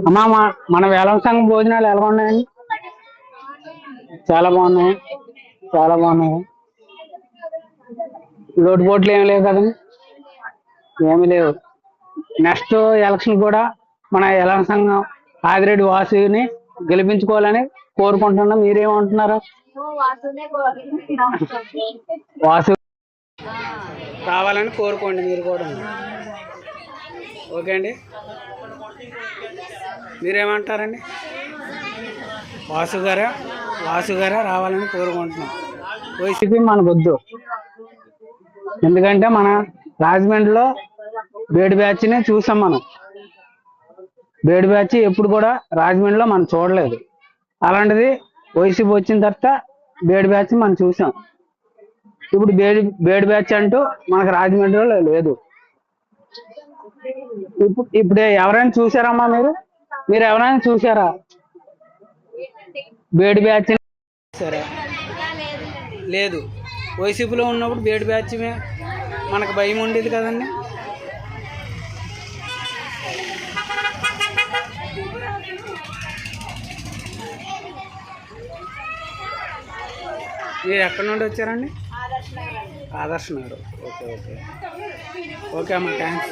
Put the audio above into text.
అమ్మా మన వేలం సంఘం భోజనాలు ఎలా ఉన్నాయండి? చాలా బాగున్నాయి, చాలా బాగున్నాయి. లోటుపోట్లు ఏమి లేవు కదండి, ఏమి లేవు. నెక్స్ట్ ఎలక్షన్ కూడా మన వేలం సంఘం ఆదిరెడ్డి వాసుని గెలిపించుకోవాలని కోరుకుంటున్నాం. మీరేమంటున్నారు? వాసు రావాలని కోరుకోండి మీరు కూడా. ఓకే అండి, మీరేమంటారండి? వాసు గారా రావాలని కోరుకుంటున్నాం. వైసీపీ మనకొద్దు, ఎందుకంటే మన రాజమండ్రిలో బేడి బ్యాచ్ని చూసాం. మనం బేడి బ్యాచ్ ఎప్పుడు కూడా రాజమండ్రిలో మనం చూడలేదు. అలాంటిది వైసీపీ వచ్చిన తర్వాత బేడి బ్యాచ్ మనం చూసాం. ఇప్పుడు బేడి బ్యాచ్ అంటూ మనకు రాజమండ్రిలో లేదు. ఇప్పుడు ఎవరైనా చూసారమ్మా? మీరు ఎవరైనా చూసారా బేడి బ్యాచ్? సరే, లేదు. వైసీపీలో ఉన్నప్పుడు బేడి బ్యాచ్ మనకు భయం ఉండేది కదండి. మీరు ఎక్కడి నుండి వచ్చారండి? Adarsh Nagar. Okay okay okay అమ్మా, థ్యాంక్స్.